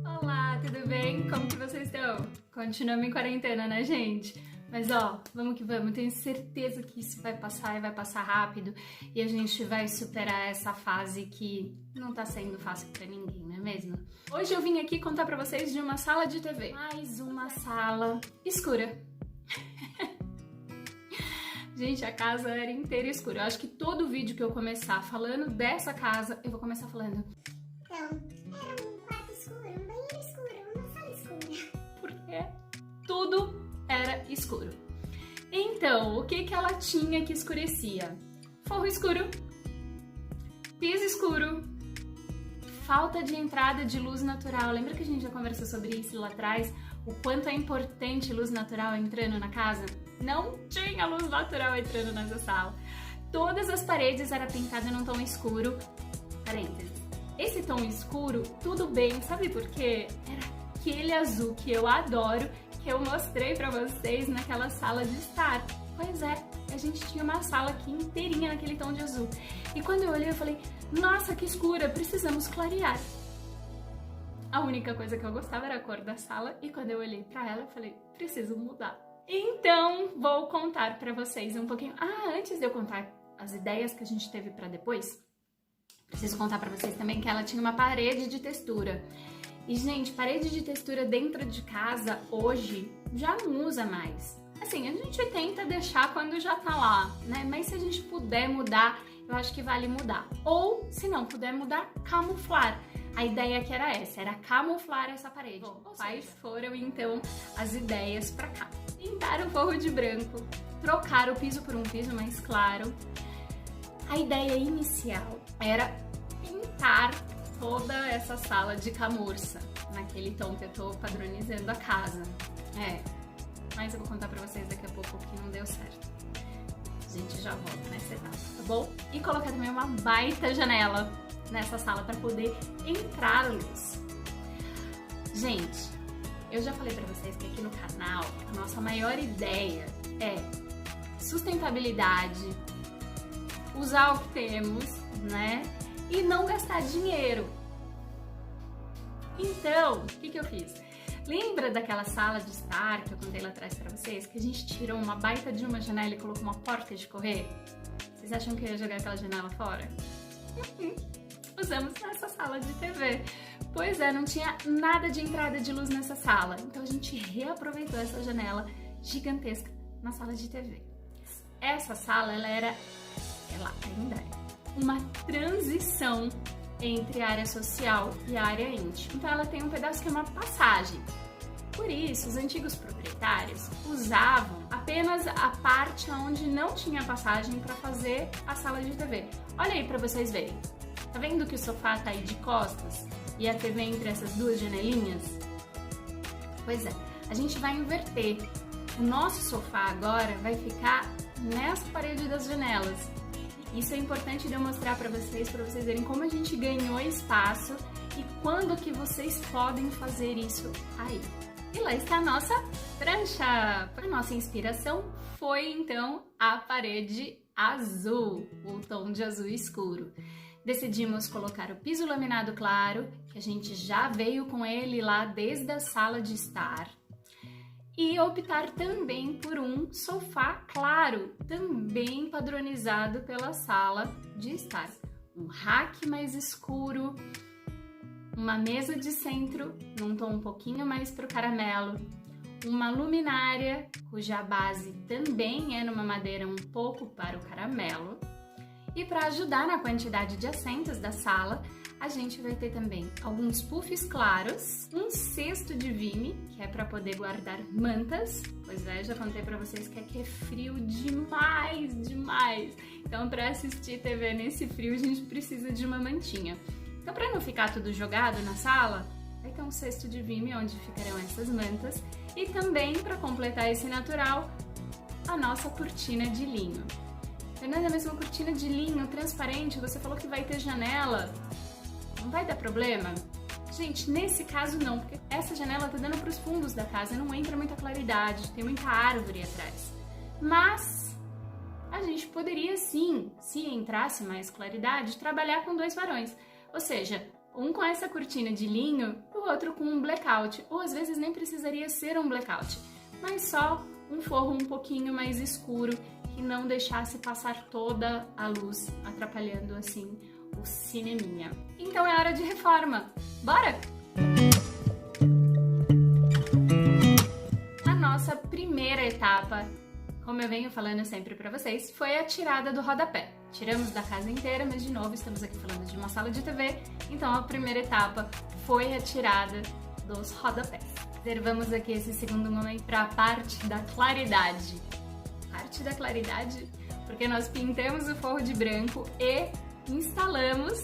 Olá, tudo bem? Como que vocês estão? Continuamos em quarentena, né, gente? Mas ó, vamos que vamos, tenho certeza que isso vai passar e vai passar rápido e a gente vai superar essa fase que não tá sendo fácil pra ninguém, não é mesmo? Hoje eu vim aqui contar pra vocês de uma sala de TV. Mais uma sala escura. Gente, a casa era inteira escura. Eu acho que todo vídeo que eu começar falando dessa casa, eu vou começar falando. Então, era um quarto escuro, um banheiro escuro, uma sala escura. Porque tudo era escuro. Então, o que que ela tinha que escurecia? Forro escuro, piso escuro, falta de entrada de luz natural. Lembra que a gente já conversou sobre isso lá atrás? O quanto é importante luz natural entrando na casa? Não tinha luz natural entrando nessa sala. Todas as paredes eram pintadas num tom escuro. Parênteses. Esse tom escuro, tudo bem, sabe por quê? Era aquele azul que eu adoro, que eu mostrei pra vocês naquela sala de estar. Pois é, a gente tinha uma sala aqui inteirinha naquele tom de azul. E quando eu olhei, eu falei, nossa, que escura, precisamos clarear. A única coisa que eu gostava era a cor da sala e quando eu olhei pra ela, eu falei, preciso mudar. Então, vou contar pra vocês um pouquinho. Antes de eu contar as ideias que a gente teve pra depois, preciso contar pra vocês também que ela tinha uma parede de textura. E, gente, parede de textura dentro de casa, hoje, já não usa mais. Assim, a gente tenta deixar quando já tá lá, né? Mas se a gente puder mudar, eu acho que vale mudar. Ou, se não puder mudar, camuflar. A ideia que era essa, era camuflar essa parede. Bom, quais foram, então, as ideias pra cá? Pintar o forro de branco, trocar o piso por um piso mais claro. A ideia inicial era pintar toda essa sala de camurça, naquele tom que eu tô padronizando a casa. Mas eu vou contar pra vocês daqui a pouco que não deu certo. A gente já volta nessa etapa, tá bom? E colocar também uma baita janela nessa sala para poder entrar luz. Gente, eu já falei para vocês que aqui no canal a nossa maior ideia é sustentabilidade, usar o que temos, né? E não gastar dinheiro. Então, o que eu fiz? Lembra daquela sala de estar que eu contei lá atrás para vocês? Que a gente tirou uma baita de uma janela e colocou uma porta de correr? Vocês acham que eu ia jogar aquela janela fora? Usamos nessa sala de TV. Pois é, não tinha nada de entrada de luz nessa sala. Então a gente reaproveitou essa janela gigantesca na sala de TV. Essa sala, ela ainda é uma transição entre a área social e a área íntima. Então ela tem um pedaço que é uma passagem. Por isso, os antigos proprietários usavam apenas a parte onde não tinha passagem para fazer a sala de TV. Olha aí para vocês verem. Tá vendo que o sofá tá aí de costas e a TV entre essas duas janelinhas? Pois é, a gente vai inverter. O nosso sofá agora vai ficar nessa parede das janelas. Isso é importante de eu mostrar para vocês verem como a gente ganhou espaço e quando que vocês podem fazer isso aí. E lá está a nossa prancha. A nossa inspiração foi então a parede azul, o tom de azul escuro. Decidimos colocar o piso laminado claro, que a gente já veio com ele lá desde a sala de estar. E optar também por um sofá claro, também padronizado pela sala de estar. Um rack mais escuro, uma mesa de centro, num tom um pouquinho mais para o caramelo, uma luminária, cuja base também é numa madeira um pouco para o caramelo. E para ajudar na quantidade de assentos da sala, a gente vai ter também alguns puffs claros, um cesto de vime, que é para poder guardar mantas. Pois é, já contei para vocês que aqui é frio demais, demais. Então, para assistir TV nesse frio, a gente precisa de uma mantinha. Então, para não ficar tudo jogado na sala, vai ter um cesto de vime onde ficarão essas mantas. E também, para completar esse natural, a nossa cortina de linho. Fernanda, mas uma cortina de linho transparente, você falou que vai ter janela, não vai dar problema? Gente, nesse caso não, porque essa janela tá dando para os fundos da casa, não entra muita claridade, tem muita árvore atrás. Mas a a gente poderia sim, se entrasse mais claridade, trabalhar com 2 varões. Ou seja, um com essa cortina de linho e o outro com um blackout. Ou às vezes nem precisaria ser um blackout, mas só um forro um pouquinho mais escuro que não deixasse passar toda a luz, atrapalhando assim o cineminha. Então é hora de reforma. Bora? A nossa primeira etapa, como eu venho falando sempre para vocês, foi a tirada do rodapé. Tiramos da casa inteira, mas de novo estamos aqui falando de uma sala de TV, então a primeira etapa foi a tirada dos rodapés. Reservamos aqui esse segundo momento para a parte da claridade. Parte da claridade, porque nós pintamos o forro de branco e instalamos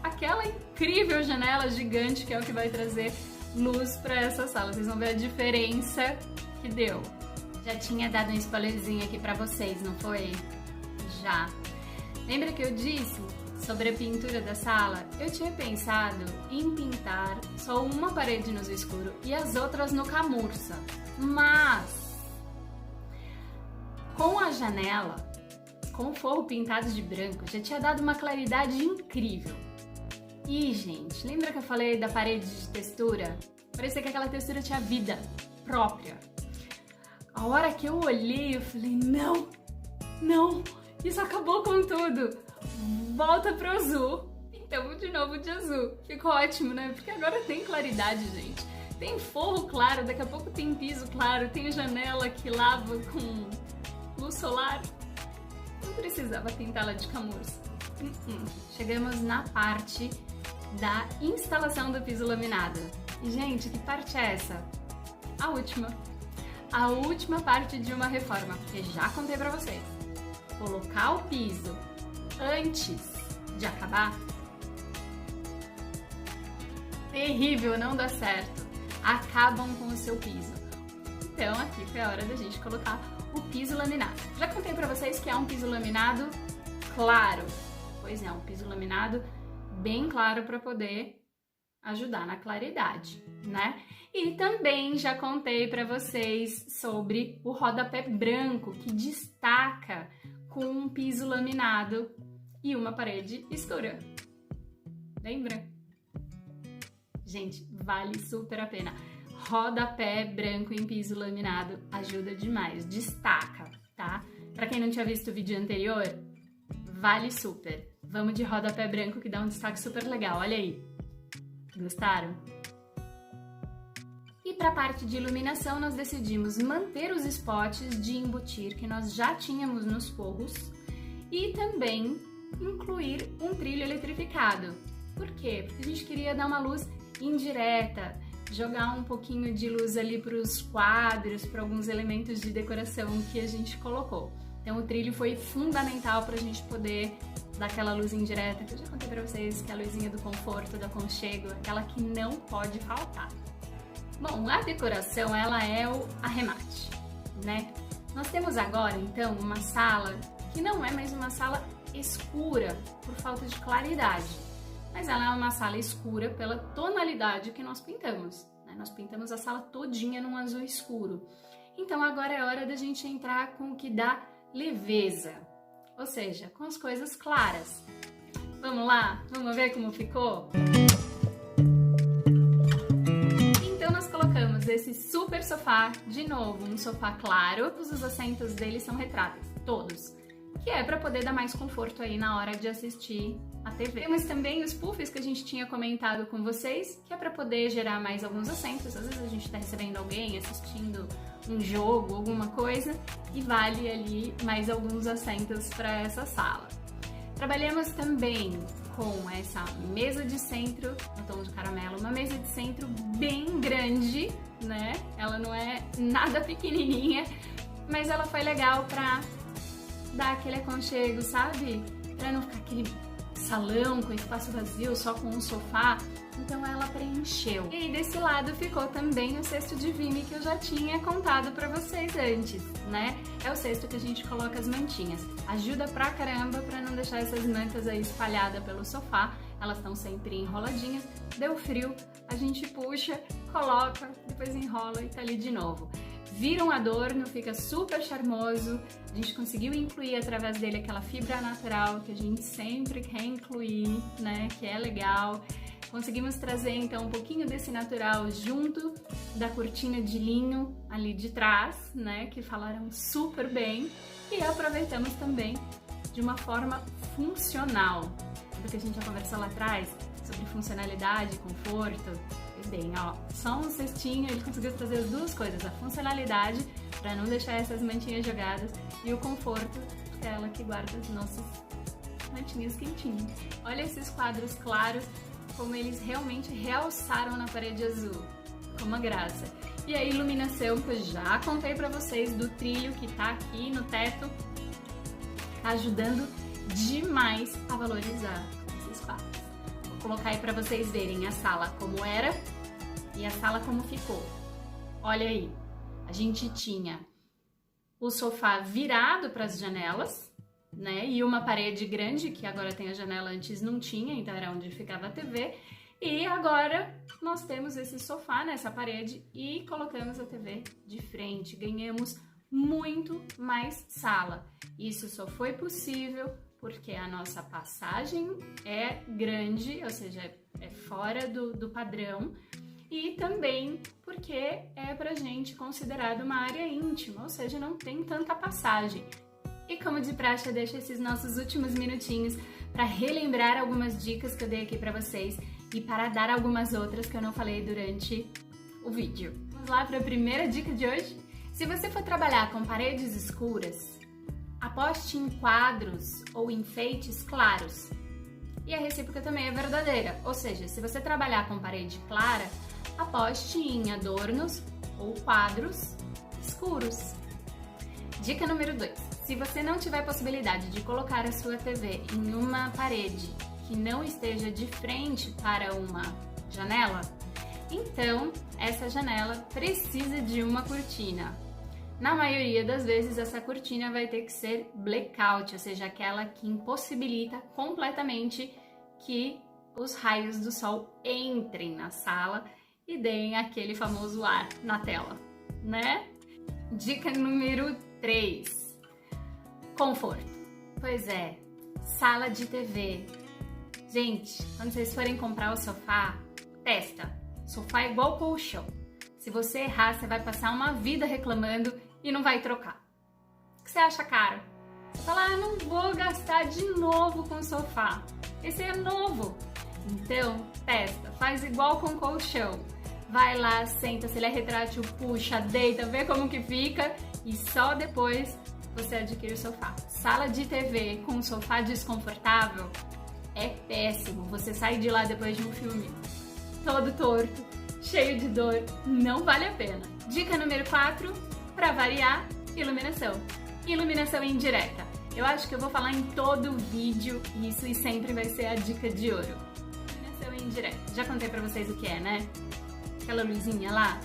aquela incrível janela gigante que é o que vai trazer luz para essa sala. Vocês vão ver a diferença que deu. Já tinha dado um spoilerzinho aqui para vocês, não foi? Já. Lembra que eu disse sobre a pintura da sala? Eu tinha pensado em pintar só uma parede no escuro e as outras no camurça, mas com a janela, com o forro pintado de branco, já tinha dado uma claridade incrível. E, gente, lembra que eu falei da parede de textura? Parecia que aquela textura tinha vida própria. A hora que eu olhei, eu falei, não, isso acabou com tudo. Volta pro azul. Pintamos de novo de azul. Ficou ótimo, né? Porque agora tem claridade, gente. Tem forro claro, daqui a pouco tem piso claro, tem janela que lava com luz solar. Não precisava pintá-la de camurça. Chegamos na parte da instalação do piso laminado. E, gente, que parte é essa? A última. A última parte de uma reforma, porque já contei pra vocês. Colocar o piso antes de acabar, terrível, não dá certo. Acabam com o seu piso. Então aqui foi a hora da gente colocar o piso laminado. Já contei pra vocês que é um piso laminado claro. Pois é, um piso laminado bem claro para poder ajudar na claridade, né? E também já contei para vocês sobre o rodapé branco que destaca com um piso laminado e uma parede escura. Lembra? Gente, vale super a pena. Rodapé branco em piso laminado ajuda demais, destaca, tá? Para quem não tinha visto o vídeo anterior, vale super. Vamos de rodapé branco que dá um destaque super legal, olha aí. Gostaram? E para a parte de iluminação, nós decidimos manter os spots de embutir que nós já tínhamos nos forros e também incluir um trilho eletrificado. Por quê? Porque a gente queria dar uma luz indireta, jogar um pouquinho de luz ali para os quadros, para alguns elementos de decoração que a gente colocou. Então o trilho foi fundamental para a gente poder dar aquela luz indireta, que eu já contei para vocês, que é a luzinha do conforto, do aconchego, aquela que não pode faltar. Bom, a decoração, ela é o arremate, né? Nós temos agora, então, uma sala que não é mais uma sala escura por falta de claridade, mas ela é uma sala escura pela tonalidade que nós pintamos, né? Nós pintamos a sala todinha num azul escuro. Então agora é hora da gente entrar com o que dá leveza, ou seja, com as coisas claras. Vamos lá? Vamos ver como ficou? Então nós colocamos esse super sofá, de novo, um sofá claro, todos os assentos dele são retráteis, todos, que é para poder dar mais conforto aí na hora de assistir a TV. Temos também os puffs que a gente tinha comentado com vocês, que é para poder gerar mais alguns assentos. Às vezes a gente está recebendo alguém, assistindo um jogo, alguma coisa, e vale ali mais alguns assentos para essa sala. Trabalhamos também com essa mesa de centro, no tom de caramelo, uma mesa de centro bem grande, né? Ela não é nada pequenininha, mas ela foi legal para dar aquele aconchego, sabe? Para não ficar aquele salão com espaço vazio, só com um sofá. Então ela preencheu. E aí desse lado ficou também o cesto de Vime que eu já tinha contado pra vocês antes, né? É o cesto que a gente coloca as mantinhas. Ajuda pra caramba pra não deixar essas mantas aí espalhadas pelo sofá. Elas estão sempre enroladinhas. Deu frio, a gente puxa, coloca, depois enrola e tá ali de novo. vira um adorno, fica super charmoso. A gente conseguiu incluir através dele aquela fibra natural que a gente sempre quer incluir, né? Que é legal. Conseguimos trazer então um pouquinho desse natural junto da cortina de linho ali de trás, né? Que falaram super bem. E aproveitamos também de uma forma funcional. Porque a gente já conversou lá atrás sobre funcionalidade, conforto. Pois bem, ó, só um cestinho ele conseguiu trazer as duas coisas, a funcionalidade para não deixar essas mantinhas jogadas e o conforto, que é ela que guarda as nossas mantinhas quentinhas. Olha esses quadros claros, como eles realmente realçaram na parede azul, com uma graça. E a iluminação que eu já contei para vocês do trilho que tá aqui no teto, tá ajudando demais a valorizar esses quadros. Vou colocar aí para vocês verem a sala como era e a sala como ficou. Olha aí, a gente tinha o sofá virado para as janelas, né? E uma parede grande, que agora tem a janela, antes não tinha, então era onde ficava a TV. E agora nós temos esse sofá nessa parede e colocamos a TV de frente. Ganhamos muito mais sala. Isso só foi possível porque a nossa passagem é grande, ou seja, é fora do padrão. E também porque é pra gente considerado uma área íntima, ou seja, não tem tanta passagem. E como de praxe, eu deixo esses nossos últimos minutinhos para relembrar algumas dicas que eu dei aqui para vocês e para dar algumas outras que eu não falei durante o vídeo. Vamos lá para a primeira dica de hoje? Se você for trabalhar com paredes escuras, aposte em quadros ou enfeites claros. E a recíproca também é verdadeira, ou seja, se você trabalhar com parede clara, aposte em adornos ou quadros escuros. Dica número 2. Se você não tiver possibilidade de colocar a sua TV em uma parede que não esteja de frente para uma janela, então essa janela precisa de uma cortina. Na maioria das vezes, essa cortina vai ter que ser blackout, ou seja, aquela que impossibilita completamente que os raios do sol entrem na sala e deem aquele famoso ar na tela, né? Dica número 3. Conforto. Pois é, sala de TV. Gente, quando vocês forem comprar o sofá, testa. Sofá é igual colchão. Se você errar, você vai passar uma vida reclamando e não vai trocar. O que você acha caro? Você fala, não vou gastar de novo com o sofá. Esse é novo. Então, testa. Faz igual com colchão. Vai lá, senta, se ele é retrátil, puxa, deita, vê como que fica e só depois você adquire o sofá. Sala de TV com um sofá desconfortável é péssimo. Você sai de lá depois de um filme todo torto, cheio de dor, não vale a pena. Dica número 4, para variar, iluminação. Iluminação indireta. Eu acho que eu vou falar em todo o vídeo isso e sempre vai ser a dica de ouro. Iluminação indireta. Já contei pra vocês o que é, né? Aquela luzinha lá.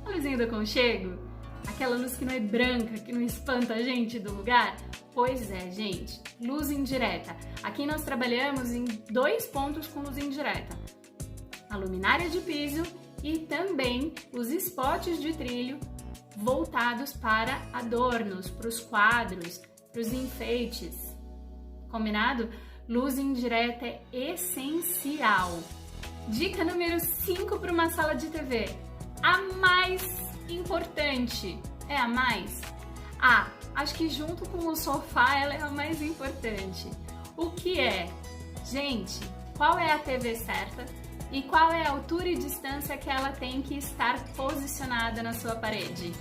A luzinha do aconchego. Aquela luz que não é branca, que não espanta a gente do lugar? Pois é, gente, luz indireta. Aqui nós trabalhamos em 2 pontos com luz indireta. A luminária de piso e também os spots de trilho voltados para adornos, para os quadros, para os enfeites. Combinado? Luz indireta é essencial. Dica número 5 para uma sala de TV. A mais importante. É a mais? Acho que junto com o sofá ela é a mais importante. O que é? Gente, qual é a TV certa e qual é a altura e distância que ela tem que estar posicionada na sua parede?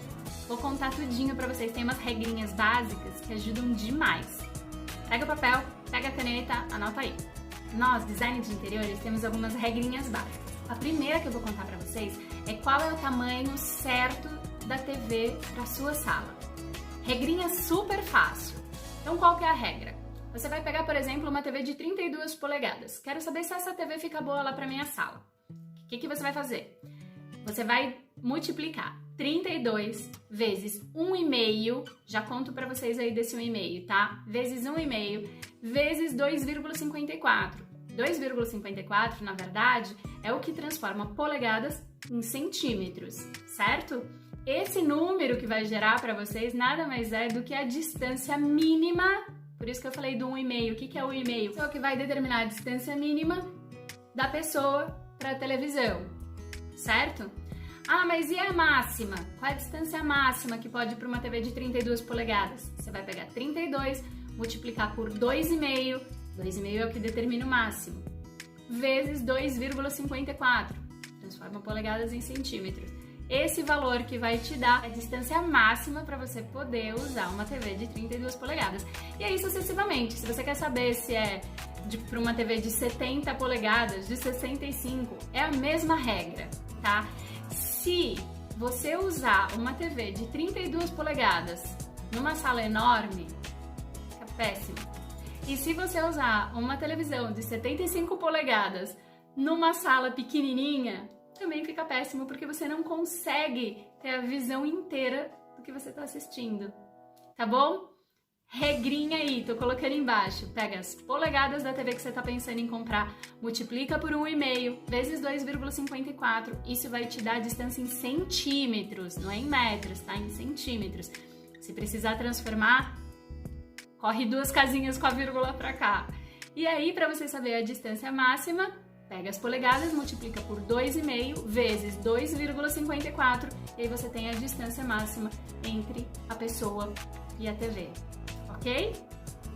Vou contar tudinho pra vocês, tem umas regrinhas básicas que ajudam demais. Pega o papel, pega a caneta, anota aí. Nós, design de interiores, temos algumas regrinhas básicas. A primeira que eu vou contar pra vocês é qual é o tamanho certo da TV para sua sala. Regrinha super fácil. Então, qual que é a regra? Você vai pegar, por exemplo, uma TV de 32 polegadas. Quero saber se essa TV fica boa lá para minha sala. O que você vai fazer? Você vai multiplicar 32 vezes 1,5, já conto para vocês aí desse 1,5, tá? Vezes 1,5, vezes 2,54. 2,54, na verdade, é o que transforma polegadas em centímetros, certo? Esse número que vai gerar para vocês nada mais é do que a distância mínima, por isso que eu falei do 1,5. O que é o 1,5? É o que vai determinar a distância mínima da pessoa para a televisão, certo? Ah, mas e a máxima? Qual é a distância máxima que pode ir para uma TV de 32 polegadas? Você vai pegar 32, multiplicar por 2,5, 2,5 é o que determina o máximo, vezes 2,54, transforma polegadas em centímetros. Esse valor que vai te dar é a distância máxima para você poder usar uma TV de 32 polegadas. E aí sucessivamente, se você quer saber se é para uma TV de 70 polegadas, de 65, é a mesma regra, tá? Se você usar uma TV de 32 polegadas numa sala enorme, fica péssimo. E se você usar uma televisão de 75 polegadas numa sala pequenininha, também fica péssimo, porque você não consegue ter a visão inteira do que você está assistindo, tá bom? Regrinha aí, tô colocando embaixo. Pega as polegadas da TV que você está pensando em comprar, multiplica por 1,5 vezes 2,54, isso vai te dar a distância em centímetros, não é em metros, tá? Em centímetros. Se precisar transformar, corre 2 casinhas com a vírgula para cá. E aí, para você saber a distância máxima, pega as polegadas, multiplica por 2,5 vezes 2,54 e aí você tem a distância máxima entre a pessoa e a TV, ok?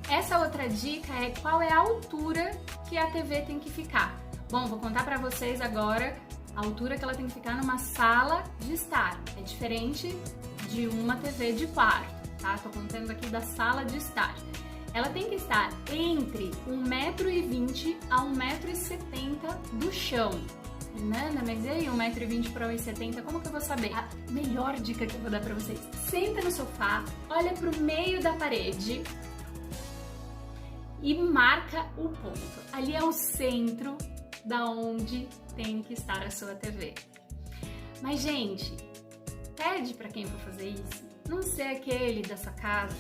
Essa outra dica é qual é a altura que a TV tem que ficar. Bom, vou contar para vocês agora a altura que ela tem que ficar numa sala de estar. É diferente de uma TV de quarto, tá? Tô contando aqui da sala de estar. Ela tem que estar entre 1,20 m a 1,70 m do chão. Fernanda, mas e aí 1,20 m para 1,70 m? Como que eu vou saber? A melhor dica que eu vou dar para vocês: senta no sofá, olha para o meio da parede e marca o ponto. Ali é o centro da onde tem que estar a sua TV. Mas, gente, pede para quem for fazer isso não ser aquele da sua casa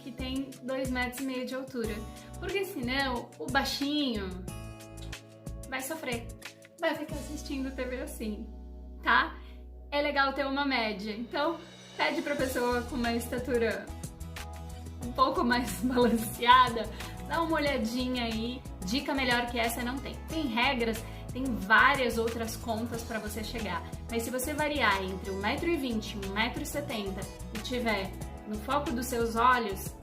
que tem 2,5 metros de altura, porque senão o baixinho vai sofrer, vai ficar assistindo TV assim, tá? É legal ter uma média, então pede pra pessoa com uma estatura um pouco mais balanceada, dá uma olhadinha aí. Dica melhor que essa não tem. Tem regras, tem várias outras contas para você chegar, mas se você variar entre 1,20 m e 1,70 m e tiver no foco dos seus olhos,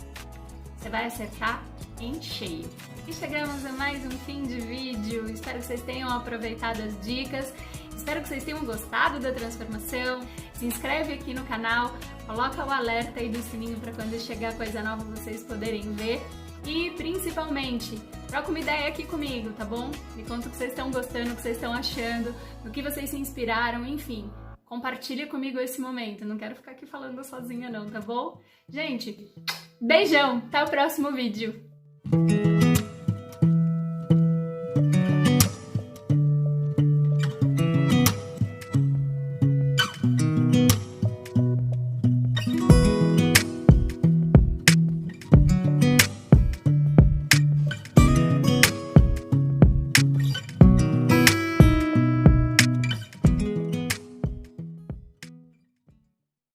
você vai acertar em cheio. E chegamos a mais um fim de vídeo. Espero que vocês tenham aproveitado as dicas. Espero que vocês tenham gostado da transformação. Se inscreve aqui no canal, coloca o alerta aí do sininho para quando chegar coisa nova vocês poderem ver. E principalmente, troca uma ideia aqui comigo, tá bom? Me conta o que vocês estão gostando, o que vocês estão achando, no que vocês se inspiraram, enfim. Compartilha comigo esse momento, não quero ficar aqui falando sozinha não, tá bom? Gente, beijão, até o próximo vídeo!